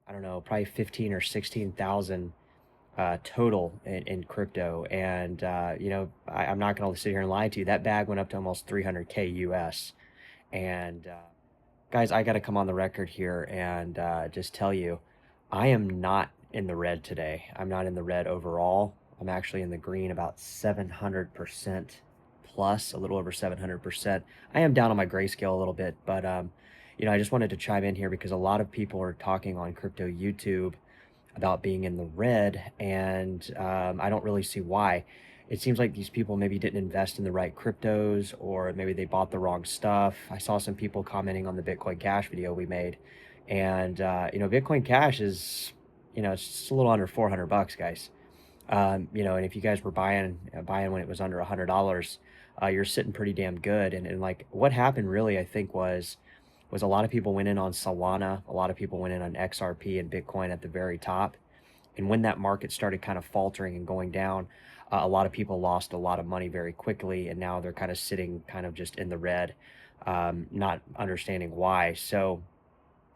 I don't know, probably 15 or 16,000 total in crypto. And, I'm not going to sit here and lie to you. That bag went up to almost 300K US. And, guys, I got to come on the record here and just tell you, I am not in the red today. I'm not in the red overall. I'm actually in the green about 700% plus, a little over 700%. I am down on my grayscale a little bit, but I just wanted to chime in here because a lot of people are talking on crypto YouTube about being in the red, and I don't really see why. It seems like these people maybe didn't invest in the right cryptos, or maybe they bought the wrong stuff. I saw some people commenting on the Bitcoin Cash video we made, and Bitcoin Cash is, it's just a little under 400 bucks, guys. And if you guys were buying when it was under $100, you're sitting pretty damn good. And like what happened really, I think was a lot of people went in on Solana, a lot of people went in on XRP and Bitcoin at the very top. And when that market started kind of faltering and going down, a lot of people lost a lot of money very quickly, and now they're kind of sitting kind of just in the red, not understanding why. So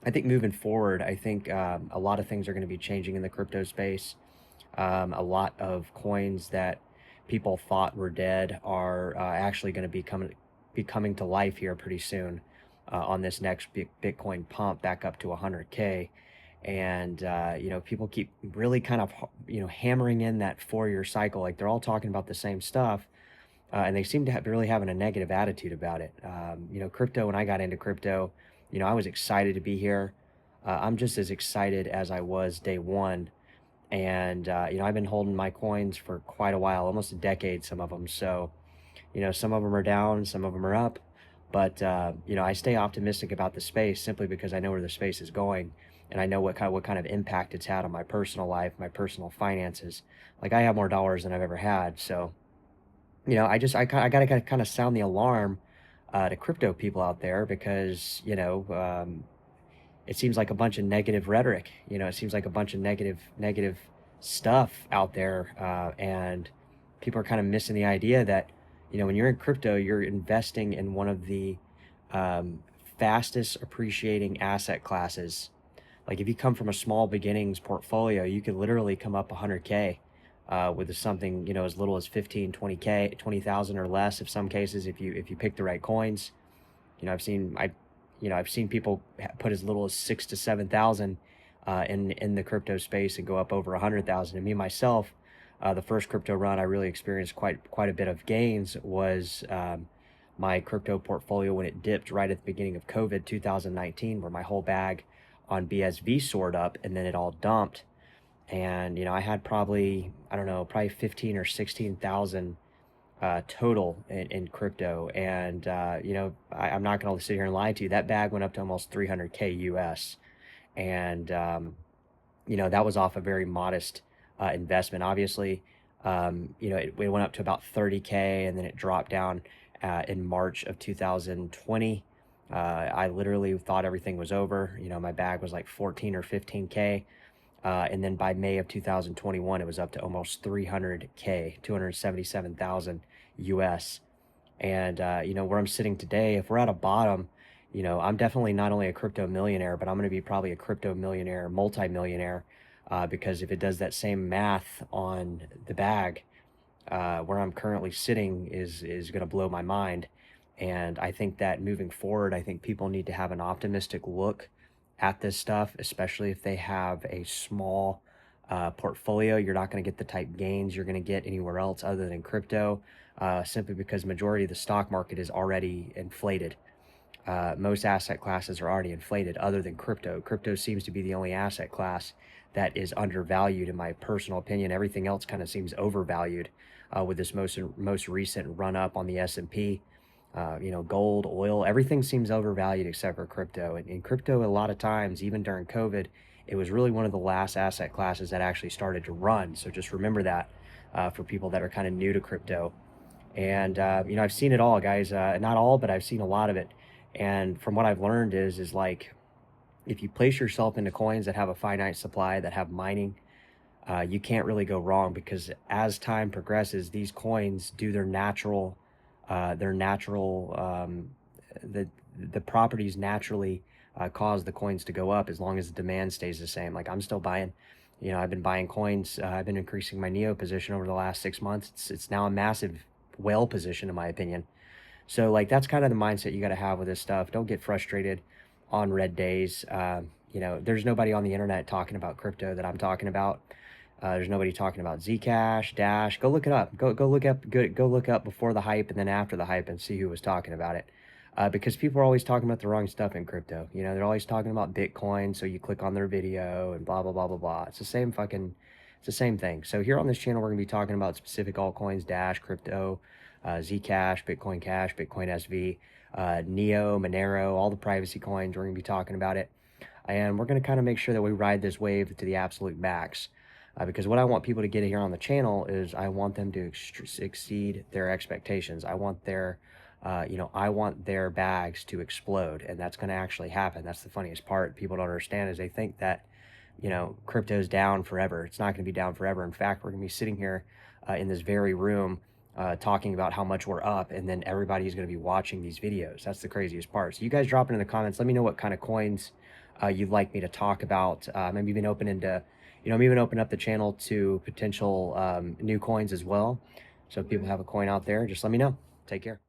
I think moving forward, I think a lot of things are going to be changing in the crypto space. A lot of coins that people thought were dead are actually going to be coming to life here pretty soon on this next Bitcoin pump back up to 100K. And, people keep really kind of, hammering in that 4-year cycle. Like they're all talking about the same stuff. And they seem to have really having a negative attitude about it. Crypto, when I got into crypto, I was excited to be here. I'm just as excited as I was day one. And, I've been holding my coins for quite a while, almost a decade, some of them. So, some of them are down, some of them are up. But, I stay optimistic about the space simply because I know where the space is going. And I know what kind of impact it's had on my personal life, my personal finances. Like I have more dollars than I've ever had. So, I gotta kind of sound the alarm to crypto people out there because, it seems like a bunch of negative rhetoric. It seems like a bunch of negative stuff out there, and people are kind of missing the idea that when you're in crypto, you're investing in one of the um, fastest appreciating asset classes. Like if you come from a small beginnings portfolio, you could literally come up 100K with something as little as 15, 20K, 20,000 or less. If some cases, if you pick the right coins. I've seen people put as little as 6 to 7 thousand in the crypto space and go up over 100,000. And me myself, the first crypto run I really experienced quite a bit of gains was my crypto portfolio when it dipped right at the beginning of COVID 2019, where my whole bag on BSV soared up and then it all dumped. And I had probably, I don't know, probably 15 or 16,000 total in crypto. And, I'm not going to sit here and lie to you. That bag went up to almost 300K US. And, that was off a very modest investment. Obviously, it went up to about 30K and then it dropped down in March of 2020. I literally thought everything was over. My bag was like 14 or 15K. And then by May of 2021, it was up to almost 300K, 277,000 US. And, where I'm sitting today, if we're at a bottom, I'm definitely not only a crypto millionaire, but I'm going to be probably a crypto millionaire, multi-millionaire, because if it does that same math on the bag, where I'm currently sitting is going to blow my mind. And I think that moving forward, I think people need to have an optimistic look at this stuff, especially if they have a small portfolio. You're not going to get the type gains you're going to get anywhere else other than crypto, simply because majority of the stock market is already inflated. Most asset classes are already inflated other than crypto. Crypto seems to be the only asset class that is undervalued in my personal opinion. Everything else kind of seems overvalued with this most recent run up on the S&P. Gold, oil, everything seems overvalued except for crypto. And in crypto, a lot of times, even during COVID, it was really one of the last asset classes that actually started to run. So just remember that for people that are kind of new to crypto. And I've seen it all, guys. Not all, but I've seen a lot of it. And from what I've learned is like if you place yourself into coins that have a finite supply, that have mining, you can't really go wrong because as time progresses, these coins do their natural, the properties naturally cause the coins to go up as long as the demand stays the same. Like I'm still buying, I've been buying coins. I've been increasing my Neo position over the last 6 months. It's now a massive whale position in my opinion. So like that's kind of the mindset you got to have with this stuff. Don't get frustrated on red days. There's nobody on the internet talking about crypto that I'm talking about. There's nobody talking about Zcash, Dash. Go look it up. Go look up before the hype and then after the hype and see who was talking about it. Because people are always talking about the wrong stuff in crypto. They're always talking about Bitcoin, so you click on their video and blah blah blah blah blah. It's the same thing. So here on this channel, we're gonna be talking about specific altcoins, Dash, crypto, Zcash, Bitcoin Cash, Bitcoin SV, Neo, Monero, all the privacy coins. We're gonna be talking about it, and we're gonna kind of make sure that we ride this wave to the absolute max. Because what I want people to get here on the channel is I want them to exceed their expectations. I want their bags to explode, and that's going to actually happen. That's the funniest part. People don't understand is they think that, crypto's down forever. It's not going to be down forever. In fact, we're going to be sitting here in this very room talking about how much we're up, and then everybody's going to be watching these videos. That's the craziest part. So you guys drop it in the comments. Let me know what kind of coins you'd like me to talk about. Maybe even I'm even opening up the channel to potential new coins as well. So if people have a coin out there, just let me know. Take care.